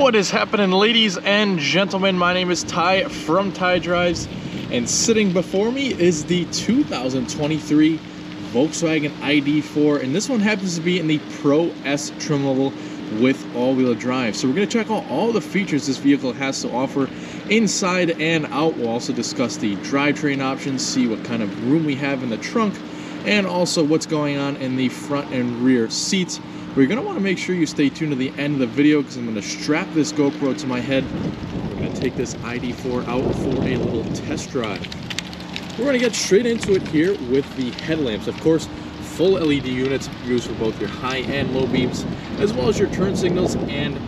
What is happening, ladies and gentlemen? My name is Ty from Ty Drives, and sitting before me is the 2023 Volkswagen ID.4, and this one happens to be in the Pro S trim level with all-wheel drive. So we're going to check out all the features this vehicle has to offer inside and out. We'll also discuss the drivetrain options, see what kind of room we have in the trunk, and also what's going on in the front and rear seats. We're going to want to make sure you stay tuned to the end of the video because I'm going to strap this GoPro to my head. We're going to take this ID.4 out for a little test drive. We're going to get straight into it here with the headlamps. Of course, full LED units used for both your high and low beams, as well as your turn signals and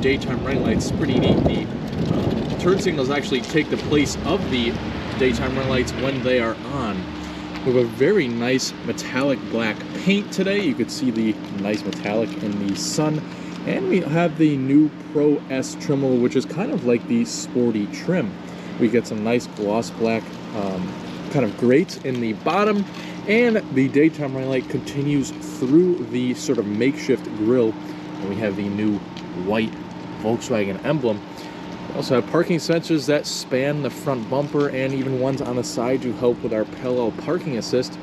daytime running lights. It's pretty neat. The turn signals actually take the place of the daytime running lights when they are on. We have a very nice metallic black paint today. You could see the nice metallic in the sun. And we have the new Pro S trim level, which is kind of like the sporty trim. We get some nice gloss black kind of grates in the bottom, and the daytime running light continues through the sort of makeshift grille. And we have the new white Volkswagen emblem. We also have parking sensors that span the front bumper and even ones on the side to help with our parallel parking assist.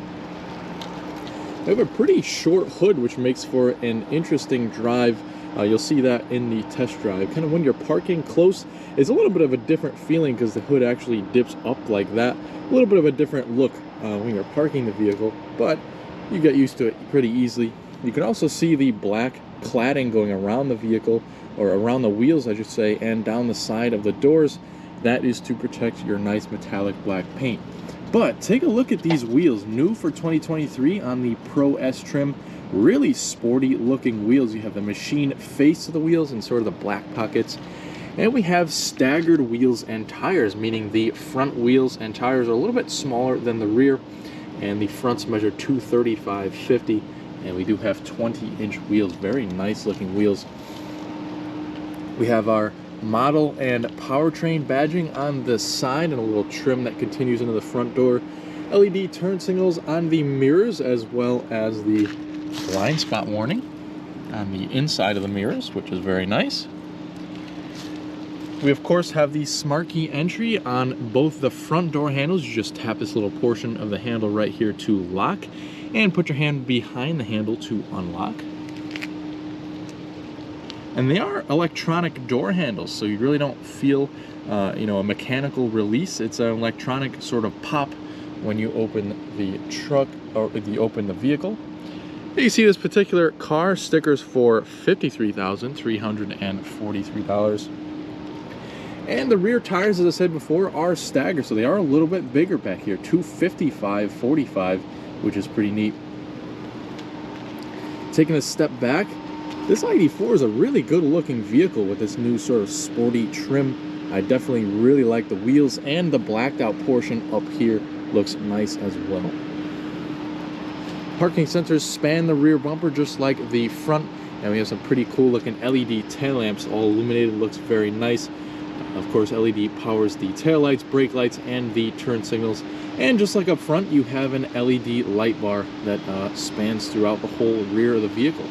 We have a pretty short hood, which makes for an interesting drive. You'll see that in the test drive. Kind of when you're parking close, it's a little bit of a different feeling because the hood actually dips up like that. A little bit of a different look when you're parking the vehicle, but you get used to it pretty easily. You can also see the black cladding going around the vehicle, or around the wheels I should say, and down the side of the doors. That is to protect your nice metallic black paint. But take a look at these wheels, new for 2023 on the Pro S trim. Really sporty looking wheels. You have the machine face of the wheels and sort of the black pockets. And we have staggered wheels and tires, meaning the front wheels and tires are a little bit smaller than the rear, and the fronts measure 235/50, and we do have 20-inch wheels. Very nice looking wheels. We have our model and powertrain badging on the side and a little trim that continues into the front door. LED turn signals on the mirrors, as well as the blind spot warning on the inside of the mirrors, which is very nice. We of course have the smart key entry on both the front door handles. You just tap this little portion of the handle right here to lock, and put your hand behind the handle to unlock. And they are electronic door handles, so you really don't feel a mechanical release. It's an electronic sort of pop when you open the truck, or if you open the vehicle. You see this particular car stickers for $53,343. And the rear tires, as I said before, are staggered, so they are a little bit bigger back here, 255/45, which is pretty neat. Taking a step back, this ID.4 is a really good looking vehicle with this new sort of sporty trim. I definitely really like the wheels, and the blacked out portion up here looks nice as well. Parking sensors span the rear bumper just like the front, and we have some pretty cool looking LED tail lamps, all illuminated. Looks very nice. Of course, LED powers the tail lights, brake lights, and the turn signals. And just like up front, you have an LED light bar that spans throughout the whole rear of the vehicle.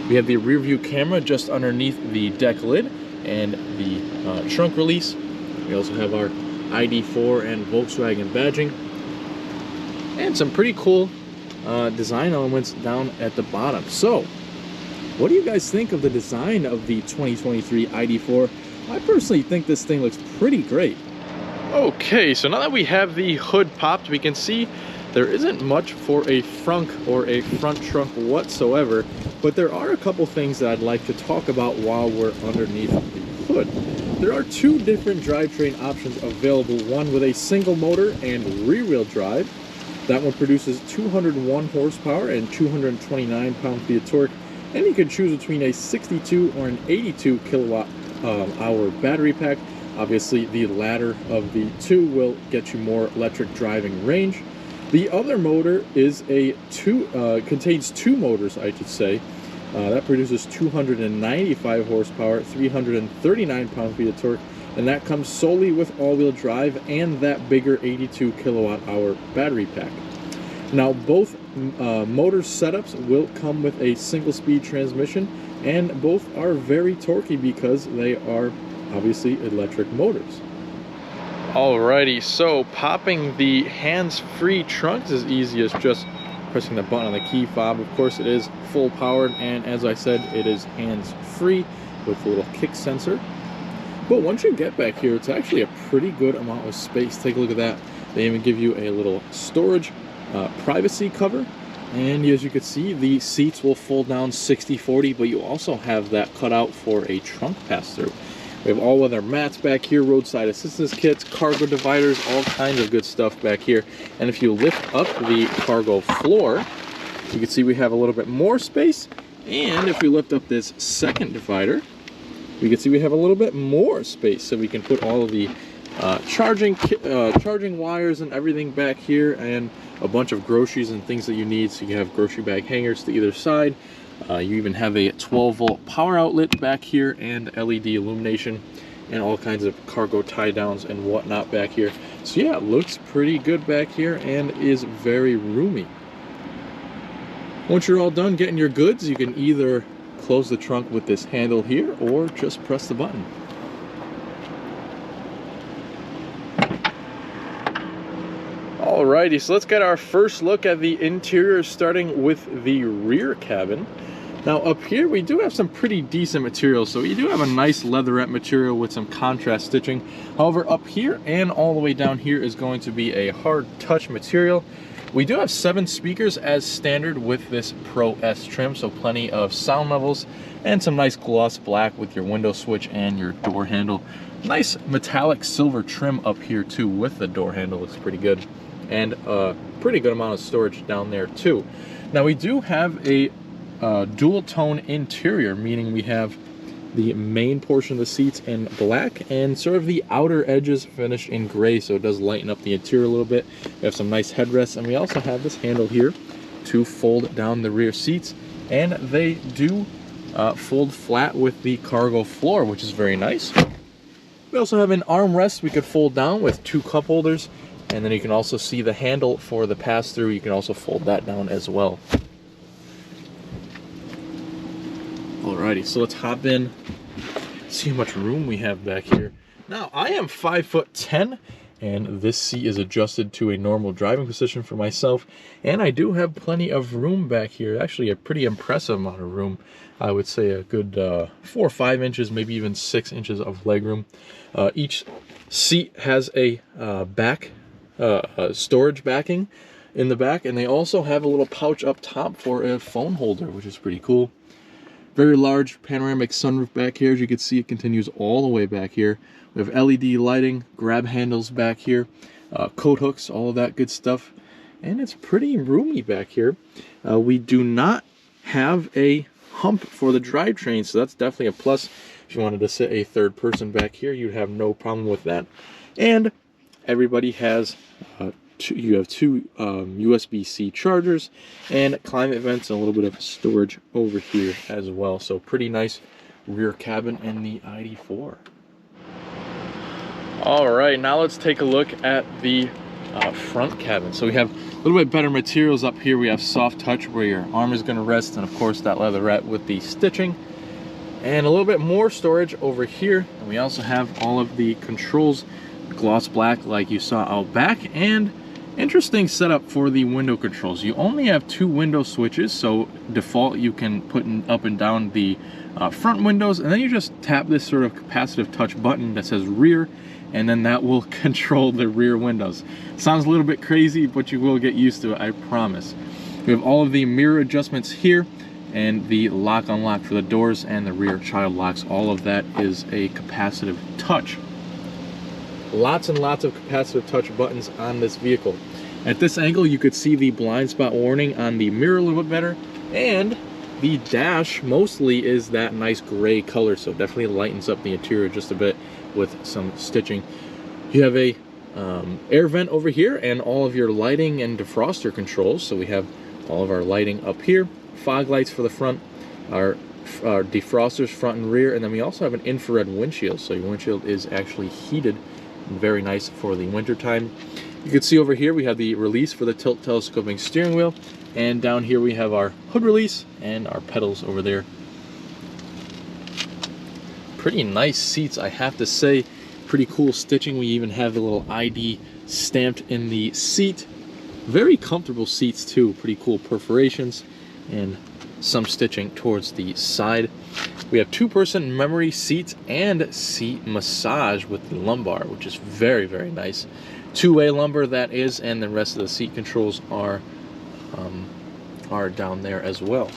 We have the rear view camera just underneath the deck lid and the trunk release. We also have our ID.4 and Volkswagen badging, and some pretty cool design elements down at the bottom. So, what do you guys think of the design of the 2023 ID.4? I personally think this thing looks pretty great. Okay, so now that we have the hood popped, we can see there isn't much for a frunk or a front trunk whatsoever, but there are a couple things that I'd like to talk about while we're underneath the hood. There are two different drivetrain options available, one with a single motor and rear-wheel drive. That one produces 201 horsepower and 229 pound-feet of torque, and you can choose between a 62 or an 82 kilowatt hour battery pack. Obviously, the latter of the two will get you more electric driving range. The other motor is contains two motors, I should say. That produces 295 horsepower, 339 pound-feet of torque, and that comes solely with all-wheel drive and that bigger 82 kilowatt hour battery pack. Now both motor setups will come with a single speed transmission, and both are very torquey because they are obviously electric motors. Alrighty, so popping the hands-free trunk is as easy as just pressing the button on the key fob. Of course, it is full powered, and as I said, it is hands-free with a little kick sensor. But once you get back here, it's actually a pretty good amount of space. Take a look at that. They even give you a little storage privacy cover, and as you can see, the seats will fold down 60/40, but you also have that cut out for a trunk pass-through. We have all-weather mats back here, roadside assistance kits, cargo dividers, all kinds of good stuff back here. And if you lift up the cargo floor, you can see we have a little bit more space. And if we lift up this second divider, we can see we have a little bit more space, so we can put all of the charging wires and everything back here, and a bunch of groceries and things that you need. So you have grocery bag hangers to either side. You even have a 12-volt power outlet back here, and LED illumination, and all kinds of cargo tie downs and whatnot back here. So yeah, it looks pretty good back here and is very roomy. Once you're all done getting your goods, you can either close the trunk with this handle here or just press the button. Alrighty, so let's get our first look at the interior, starting with the rear cabin. Now up here we do have some pretty decent material, so we do have a nice leatherette material with some contrast stitching. However, up here and all the way down here is going to be a hard touch material. We do have 7 speakers as standard with this Pro S trim, so plenty of sound levels, and some nice gloss black with your window switch and your door handle. Nice metallic silver trim up here too with the door handle, looks pretty good. And a pretty good amount of storage down there too. Now we do have a dual tone interior, meaning we have the main portion of the seats in black and sort of the outer edges finished in gray, so it does lighten up the interior a little bit. We have some nice headrests, and we also have this handle here to fold down the rear seats, and they do fold flat with the cargo floor, which is very nice. We also have an armrest we could fold down with 2 cup holders, and then you can also see the handle for the pass-through. You can also fold that down as well. Alrighty, so let's hop in, see how much room we have back here. Now, I am 5'10", and this seat is adjusted to a normal driving position for myself, and I do have plenty of room back here. Actually, a pretty impressive amount of room. I would say a good 4 or 5 inches, maybe even 6 inches of legroom. Each seat has a storage backing in the back, and they also have a little pouch up top for a phone holder, which is pretty cool. Very large panoramic sunroof back here. As you can see, it continues all the way back here. We have LED lighting, grab handles back here, coat hooks, all of that good stuff. And it's pretty roomy back here. We do not have a hump for the drivetrain, so that's definitely a plus. If you wanted to sit a third person back here, you'd have no problem with that. And everybody has you have 2 USB-C chargers and climate vents, and a little bit of storage over here as well. So pretty nice rear cabin in the ID.4. All right, now let's take a look at the front cabin. So we have a little bit better materials up here. We have soft touch where your arm is going to rest, and of course that leatherette with the stitching, and a little bit more storage over here. And we also have all of the controls gloss black like you saw out back, and interesting setup for the window controls. You only have 2 window switches, so default you can put up and down the front windows, and then you just tap this sort of capacitive touch button that says rear, and then that will control the rear windows. Sounds a little bit crazy, but you will get used to it, I promise. We have all of the mirror adjustments here, and the lock unlock for the doors and the rear child locks. All of that is a capacitive touch. Lots and lots of capacitive touch buttons on this vehicle. At this angle, you could see the blind spot warning on the mirror a little bit better, and the dash mostly is that nice gray color, so definitely lightens up the interior just a bit with some stitching. You have a air vent over here and all of your lighting and defroster controls. So we have all of our lighting up here, fog lights for the front, our defrosters front and rear, and then we also have an infrared windshield, so your windshield is actually heated. Very nice for the winter time. You can see over here we have the release for the tilt telescoping steering wheel, and down here we have our hood release and our pedals over there. Pretty nice seats, I have to say. Pretty cool stitching. We even have the little ID stamped in the seat. Very comfortable seats too. Pretty cool perforations and some stitching towards the side. We have 2-person memory seats and seat massage with the lumbar, which is very, very nice. 2-way lumbar that is, and the rest of the seat controls are down there as well.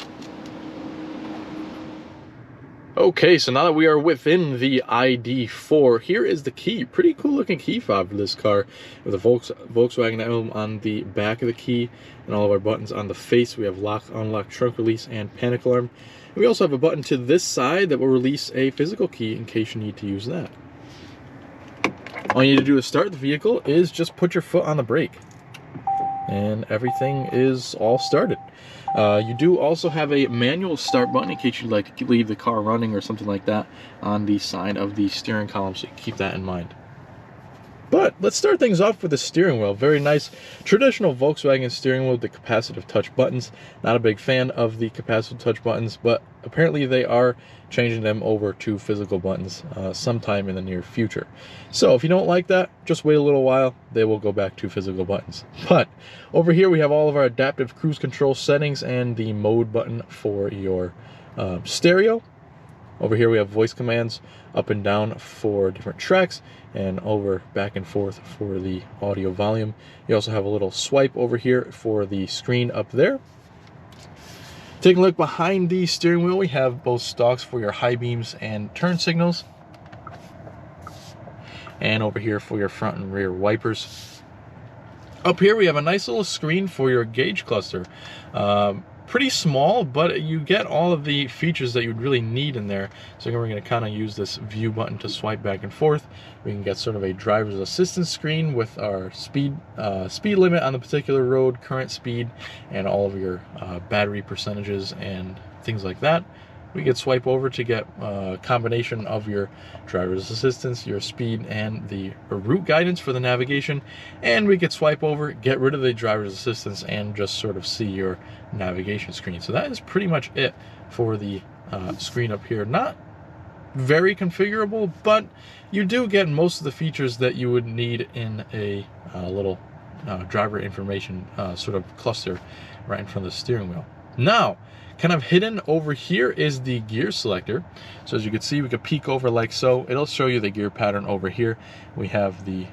Okay, so now that we are within the ID.4, here is the key. Pretty cool looking key fob for this car, with a Volkswagen emblem on the back of the key and all of our buttons on the face. We have lock, unlock, trunk release, and panic alarm. And we also have a button to this side that will release a physical key in case you need to use that. All you need to do to start the vehicle is just put your foot on the brake, and everything is all started. You do also have a manual start button in case you'd like to leave the car running or something like that on the side of the steering column, so you keep that in mind. But let's start things off with the steering wheel. Very nice traditional Volkswagen steering wheel with the capacitive touch buttons. Not a big fan of the capacitive touch buttons, but apparently they are changing them over to physical buttons sometime in the near future. So if you don't like that, just wait a little while. They will go back to physical buttons. But over here we have all of our adaptive cruise control settings and the mode button for your stereo. Over here we have voice commands up and down for different tracks, and over back and forth for the audio volume. You also have a little swipe over here for the screen up there. Taking a look behind the steering wheel, we have both stalks for your high beams and turn signals, and over here for your front and rear wipers. Up here we have a nice little screen for your gauge cluster. Pretty small, but you get all of the features that you'd really need in there. So we're going to kind of use this view button to swipe back and forth. We can get sort of a driver's assistance screen with our speed limit on the particular road, current speed, and all of your battery percentages and things like that. We could swipe over to get a combination of your driver's assistance, your speed, and the route guidance for the navigation. And we could swipe over, get rid of the driver's assistance, and just sort of see your navigation screen. So that is pretty much it for the screen up here. Not very configurable, but you do get most of the features that you would need in a little driver information sort of cluster right in front of the steering wheel. Now, kind of hidden over here is the gear selector. So as you can see, we could peek over like so. It'll show you the gear pattern over here. We have the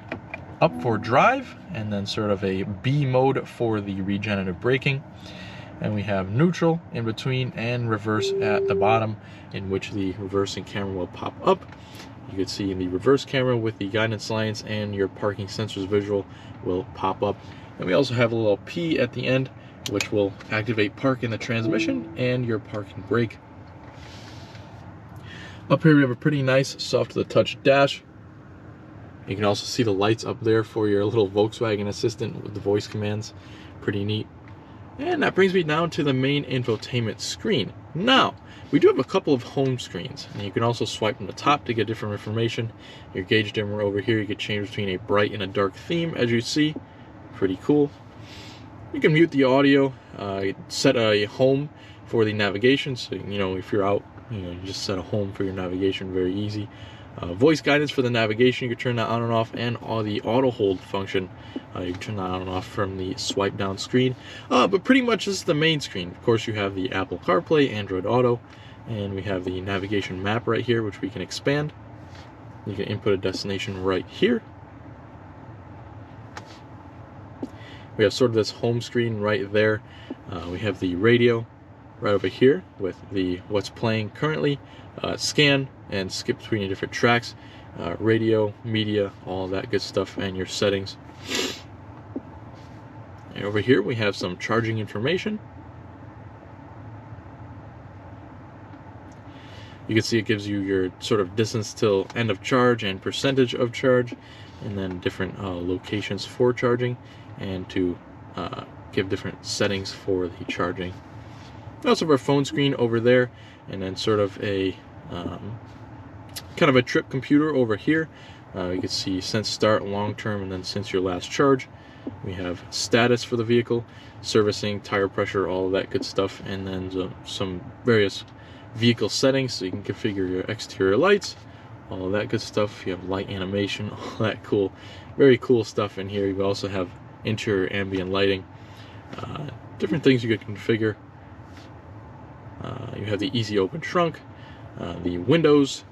up for drive, and then sort of a B mode for the regenerative braking. And we have neutral in between and reverse at the bottom, in which the reversing camera will pop up. You can see in the reverse camera with the guidance lines and your parking sensors visual will pop up. And we also have a little P at the end, which will activate park in the transmission and your parking brake. Up here we have a pretty nice soft to the touch dash. You can also see the lights up there for your little Volkswagen assistant with the voice commands. Pretty neat. And that brings me down to the main infotainment screen. Now, we do have a couple of home screens, and you can also swipe from the top to get different information. Your gauge dimmer over here, you can change between a bright and a dark theme, as you see. Pretty cool. You can mute the audio, set a home for the navigation, so if you're out, you just set a home for your navigation, very easy. Voice guidance for the navigation, you can turn that on and off, and all the auto hold function, you can turn that on and off from the swipe down screen. But pretty much this is the main screen. Of course, you have the Apple CarPlay, Android Auto, and we have the navigation map right here, which we can expand. You can input a destination right here. We have sort of this home screen right there. We have the radio right over here with the what's playing currently, scan and skip between your different tracks, radio, media, all that good stuff, and your settings. And over here we have some charging information. You can see it gives you your sort of distance till end of charge and percentage of charge, and then different locations for charging, and to give different settings for the charging. We also have our phone screen over there, and then sort of a kind of a trip computer over here. You can see since start, long term, and then since your last charge. We have status for the vehicle, servicing, tire pressure, all of that good stuff, and then some various vehicle settings, so you can configure your exterior lights, all of that good stuff. You have light animation, all that cool, very cool stuff in here. You also have interior ambient lighting, different things you could configure. You have the easy open trunk, the windows,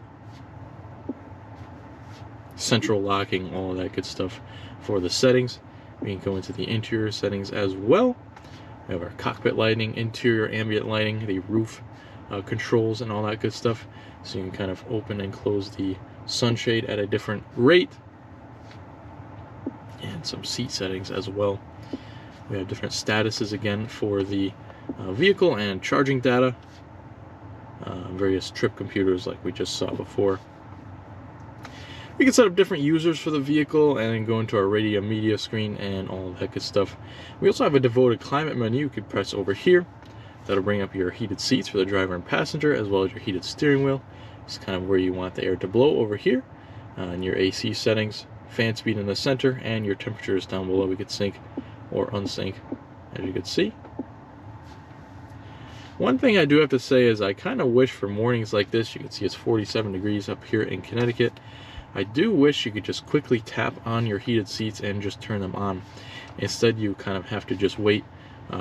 central locking, all of that good stuff for the settings. We can go into the interior settings as well. We have our cockpit lighting, interior ambient lighting, the roof controls, and all that good stuff. So you can kind of open and close the sunshade at a different rate. And some seat settings as well. We have different statuses again for the vehicle and charging data. Various trip computers like we just saw before. We can set up different users for the vehicle and then go into our radio media screen and all of that good stuff. We also have a devoted climate menu you could press over here. That'll bring up your heated seats for the driver and passenger, as well as your heated steering wheel. It's kind of where you want the air to blow over here. And your AC settings, fan speed in the center, and your temperatures down below. We could sync or unsync, as you can see. One thing I do have to say is I kind of wish for mornings like this, you can see it's 47 degrees up here in Connecticut. I do wish you could just quickly tap on your heated seats and just turn them on. Instead, you kind of have to just wait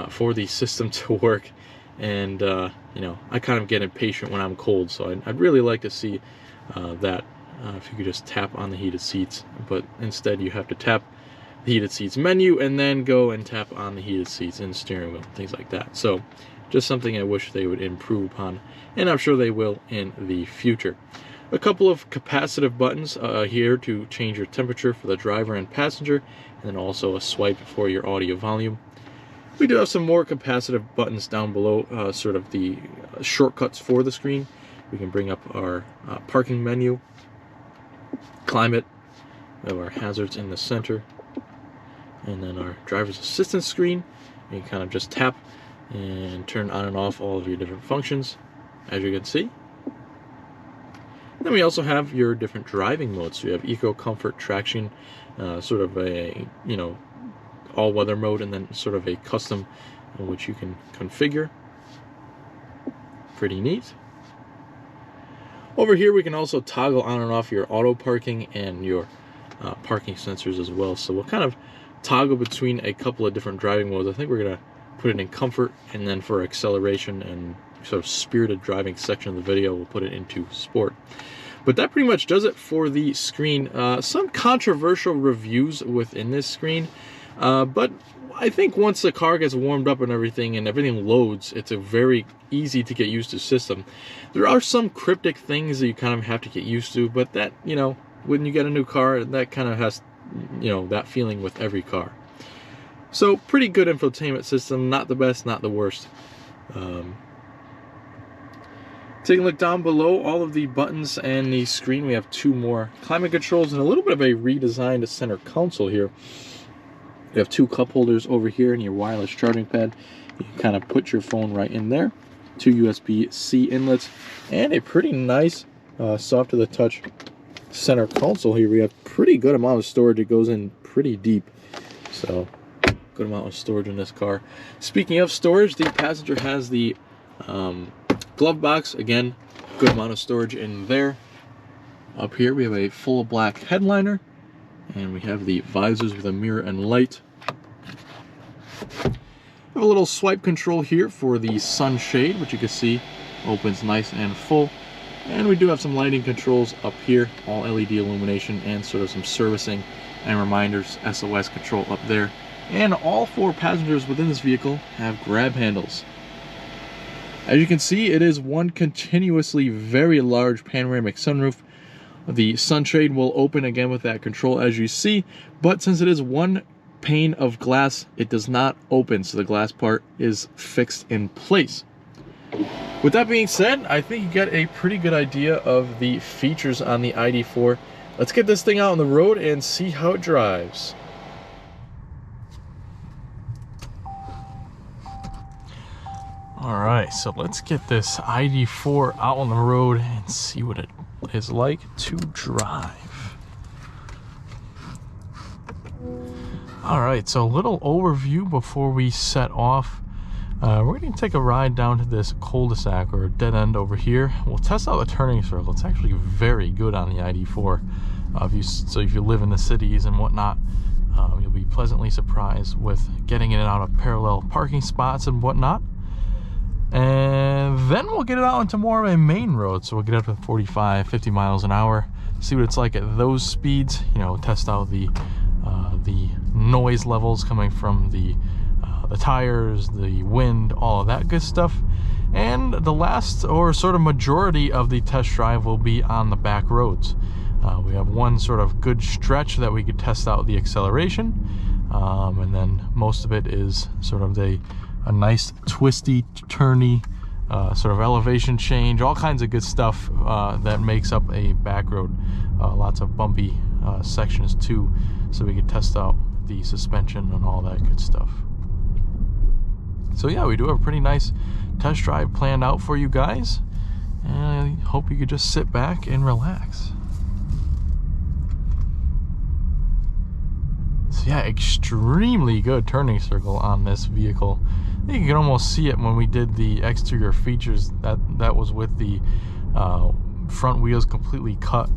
for the system to work. And, you know, I kind of get impatient when I'm cold, so I'd really like to see that if you could just tap on the heated seats. But instead, you have to tap the heated seats menu and then go and tap on the heated seats and steering wheel, things like that. So just something I wish they would improve upon, and I'm sure they will in the future. A couple of capacitive buttons here to change your temperature for the driver and passenger, and then also a swipe for your audio volume. We do have some more capacitive buttons down below, sort of the shortcuts for the screen. We can bring up our parking menu, climate, we have our hazards in the center, and then our driver's assistance screen. You can kind of just tap and turn on and off all of your different functions, as you can see. Then we also have your different driving modes. So you have Eco, Comfort, Traction, sort of a, you know, all-weather mode, and then sort of a custom in which you can configure. Pretty neat. Over here we can also toggle on and off your auto parking and your parking sensors as well. So we'll kind of toggle between a couple of different driving modes. I think we're going to put it in Comfort, and then for acceleration and sort of spirited driving section of the video, we'll put it into Sport. But that pretty much does it for the screen. Some controversial reviews within this screen, but I think once the car gets warmed up and everything loads, it's a very easy to get used to system. There are some cryptic things that you kind of have to get used to, but that, you know, when you get a new car, that kind of has, you know, that feeling with every car. So pretty good infotainment system, not the best, not the worst. Taking a look down below all of the buttons and the screen, we have two more climate controls and a little bit of a redesigned center console here. You have two cup holders over here and your wireless charging pad. You can kind of put your phone right in there. Two USB-C inlets and a pretty nice, soft to the touch center console here. We have pretty good amount of storage. It goes in pretty deep. So good amount of storage in this car. Speaking of storage, the passenger has the glove box. Again, good amount of storage in there. Up here we have a full black headliner, and we have the visors with a mirror and light. We have a little swipe control here for the sunshade, which you can see opens nice and full. And we do have some lighting controls up here, all LED illumination, and sort of some servicing and reminders, SOS control up there. And all four passengers within this vehicle have grab handles. As you can see, it is one continuously very large panoramic sunroof. The sunshade will open again with that control, as you see, but since it is one pane of glass, it does not open, so the glass part is fixed in place. With that being said, I think you get a pretty good idea of the features on the ID.4. Let's get this thing out on the road and see how it drives. Alright, so let's get this ID.4 out on the road and see what it is like to drive. All right, so a little overview before we set off. We're going to take a ride down to this cul-de-sac or dead end over here. We'll test out the turning circle. It's actually very good on the ID.4. If you live in the cities and whatnot, you'll be pleasantly surprised with getting in and out of parallel parking spots and whatnot. And then we'll get it out into more of a main road. So we'll get up to 45, 50 miles an hour, see what it's like at those speeds. You know, test out the noise levels coming from the tires, the wind, all of that good stuff. And the last, or sort of majority of the test drive, will be on the back roads. We have one sort of good stretch that we could test out the acceleration, and then most of it is sort of a nice twisty, turny, sort of elevation change, all kinds of good stuff that makes up a back road. Lots of bumpy sections too, so we could test out the suspension and all that good stuff. So yeah, we do have a pretty nice test drive planned out for you guys, and I hope you could just sit back and relax. So yeah, extremely good turning circle on this vehicle. I think you can almost see it when we did the exterior features. That was with the front wheels completely cut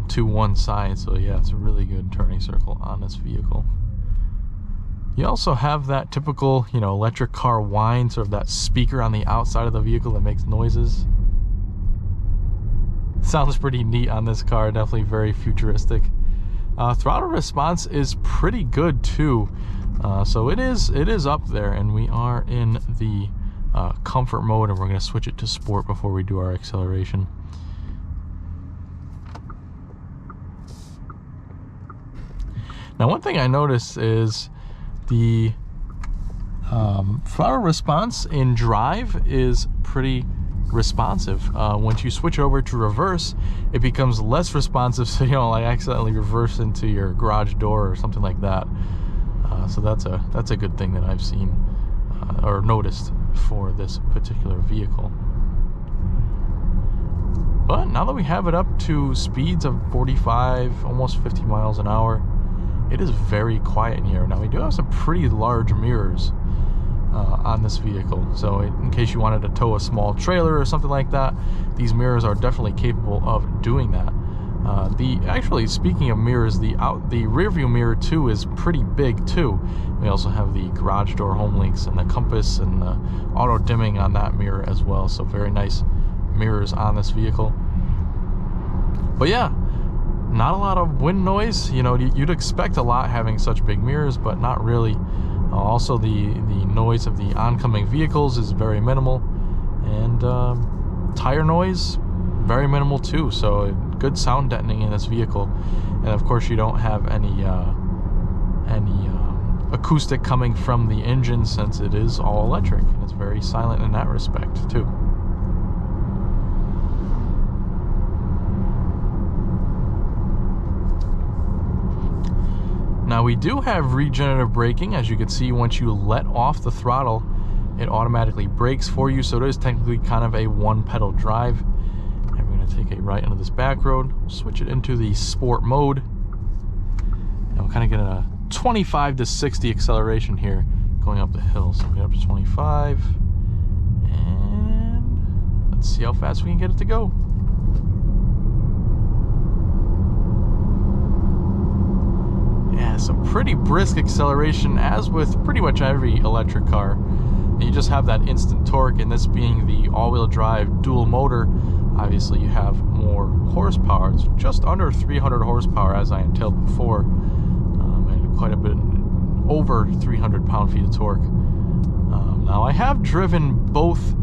to one side. So yeah, it's a really good turning circle on this vehicle. You also have that typical, you know, electric car whine, sort of that speaker on the outside of the vehicle that makes noises. Sounds pretty neat on this car, definitely very futuristic. Throttle response is pretty good too, so it is up there, and we are in the comfort mode, and we're going to switch it to sport before we do our acceleration. Now, one thing I noticed is the throttle response in drive is pretty responsive. Once you switch over to reverse, it becomes less responsive, so you don't like accidentally reverse into your garage door or something like that. So that's a good thing that I've seen or noticed for this particular vehicle. But now that we have it up to speeds of 45, almost 50 miles an hour, it is very quiet in here. Now, we do have some pretty large mirrors on this vehicle, so in case you wanted to tow a small trailer or something like that, these mirrors are definitely capable of doing that. Actually, speaking of mirrors, the rear view mirror too is pretty big too. We also have the garage door home links and the compass and the auto dimming on that mirror as well, so very nice mirrors on this vehicle. But yeah, not a lot of wind noise. You know, you'd expect a lot having such big mirrors, but not really. Also, the noise of the oncoming vehicles is very minimal, and tire noise very minimal too. So good sound deadening in this vehicle, and of course you don't have any acoustic coming from the engine, since it is all electric, and it's very silent in that respect too. Now, we do have regenerative braking. As you can see, once you let off the throttle, it automatically brakes for you, so it is technically kind of a one-pedal drive. And we're going to take a right into this back road, switch it into the sport mode, and we'll kind of get a 25 to 60 acceleration here going up the hill. So we get up to 25, and let's see how fast we can get it to go. Yeah, so pretty brisk acceleration, as with pretty much every electric car. You just have that instant torque, and this being the all-wheel drive dual motor, obviously you have more horsepower. It's just under 300 horsepower, as I entailed before, and quite a bit over 300 pound-feet of torque. Now, I have driven both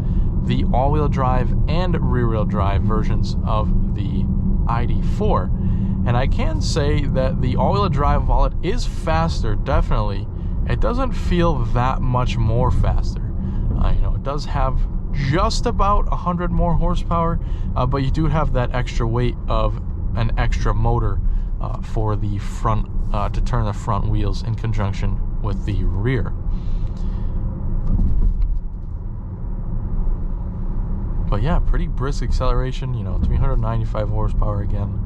the all-wheel drive and rear-wheel drive versions of the ID.4. And I can say that the all-wheel drive, while it is faster, definitely, it doesn't feel that much more faster. You know, it does have just about 100 more horsepower, but you do have that extra weight of an extra motor for the front, to turn the front wheels in conjunction with the rear. But yeah, pretty brisk acceleration, you know, 395 horsepower again,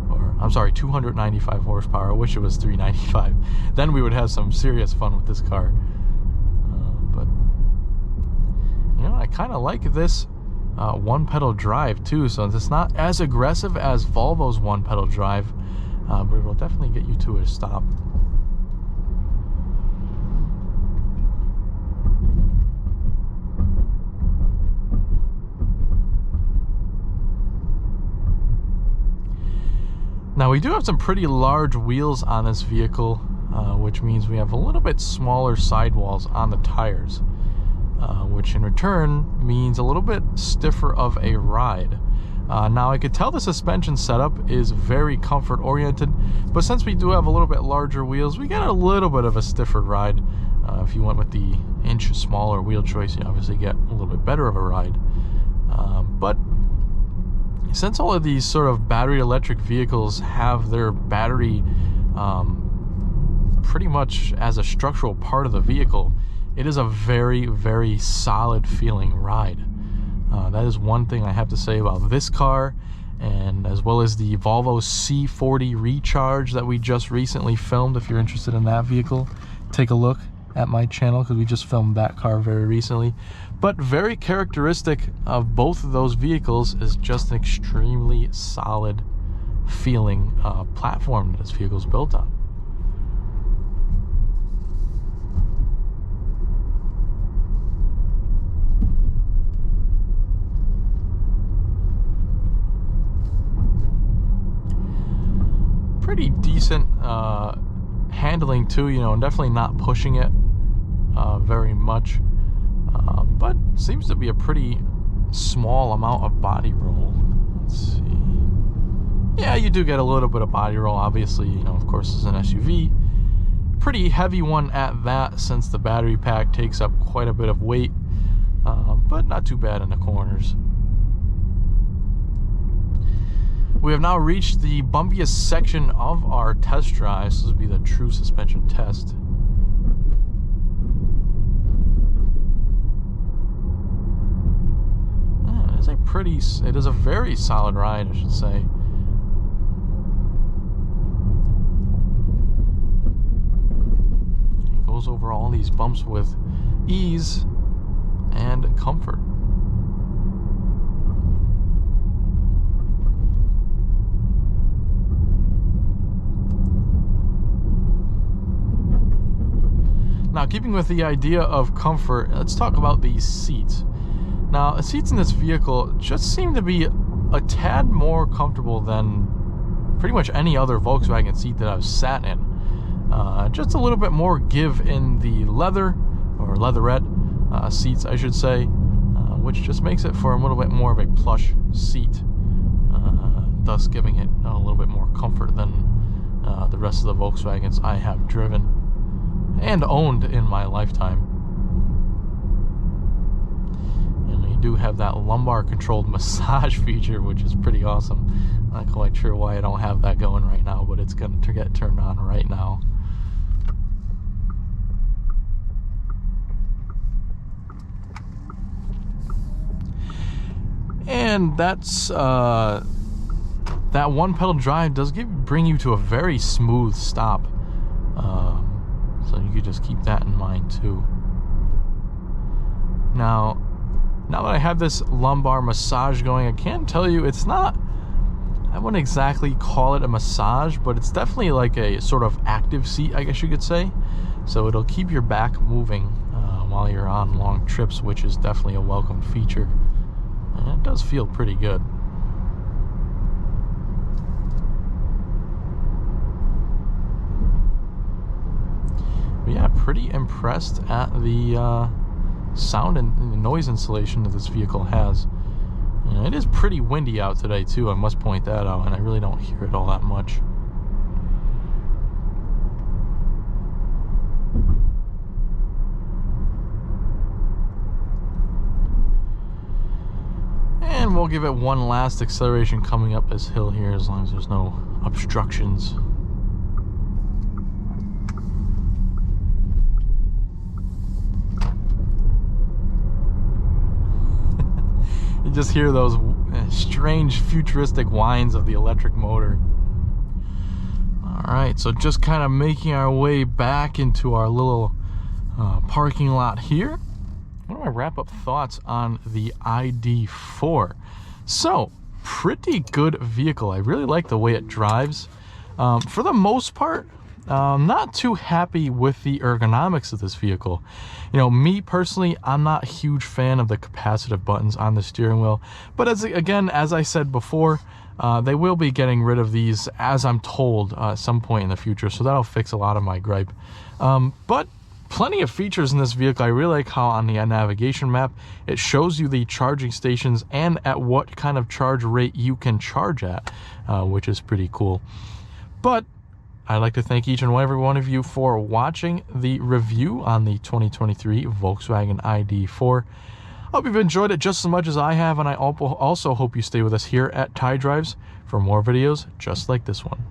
or horsepower. I'm sorry, 295 horsepower. I wish it was 395. Then we would have some serious fun with this car. But you know, I kind of like this one pedal drive too, so it's not as aggressive as Volvo's one pedal drive, but it will definitely get you to a stop. Now we do have some pretty large wheels on this vehicle, which means we have a little bit smaller sidewalls on the tires, which in return means a little bit stiffer of a ride. Now I could tell the suspension setup is very comfort oriented, but since we do have a little bit larger wheels, we get a little bit of a stiffer ride. If you went with the inch smaller wheel choice, you obviously get a little bit better of a ride. But since all of these sort of battery electric vehicles have their battery pretty much as a structural part of the vehicle, it is a very, very solid feeling ride. That is one thing I have to say about this car, and as well as the Volvo C40 Recharge that we just recently filmed. If you're interested in that vehicle, take a look at my channel because we just filmed that car very recently. But very characteristic of both of those vehicles is just an extremely solid feeling platform that this vehicle is built on. Pretty decent handling too, you know, and definitely not pushing it very much, but seems to be a pretty small amount of body roll. Let's see. Yeah, you do get a little bit of body roll, obviously, you know, of course it's an SUV. Pretty heavy one at that, since the battery pack takes up quite a bit of weight, but not too bad in the corners. We have now reached the bumpiest section of our test drive. This will be the true suspension test. It is a very solid ride, I should say. It goes over all these bumps with ease and comfort. Now, keeping with the idea of comfort, let's talk about these seats. Now, the seats in this vehicle just seem to be a tad more comfortable than pretty much any other Volkswagen seat that I've sat in. Just a little bit more give in the leather, or leatherette seats, I should say, which just makes it for a little bit more of a plush seat, thus giving it a little bit more comfort than the rest of the Volkswagens I have driven and owned in my lifetime. Do have that lumbar controlled massage feature, which is pretty awesome. Not quite sure why I don't have that going right now, but it's going to get turned on right now. And that's that one pedal drive does bring you to a very smooth stop, so you could just keep that in mind too. Now that I have this lumbar massage going, I can tell you it's not, I wouldn't exactly call it a massage, but it's definitely like a sort of active seat, I guess you could say. So it'll keep your back moving while you're on long trips, which is definitely a welcome feature. And it does feel pretty good. But yeah, pretty impressed at the sound and noise insulation that this vehicle has. And it is pretty windy out today too, I must point that out, and I really don't hear it all that much. And we'll give it one last acceleration coming up this hill here, as long as there's no obstructions. You just hear those strange futuristic whines of the electric motor. All right, so just kind of making our way back into our little parking lot here. What are my wrap-up thoughts on the ID.4? So, pretty good vehicle. I really like the way it drives. For the most part, not too happy with the ergonomics of this vehicle. You know, me personally, I'm not a huge fan of the capacitive buttons on the steering wheel. But as I said before, they will be getting rid of these, as I'm told, at some point in the future. So that'll fix a lot of my gripe. But plenty of features in this vehicle. I really like how on the navigation map, it shows you the charging stations and at what kind of charge rate you can charge at, which is pretty cool. But I'd like to thank each and every one of you for watching the review on the 2023 Volkswagen ID.4. Hope you've enjoyed it just as much as I have, and I also hope you stay with us here at Ty Drives for more videos just like this one.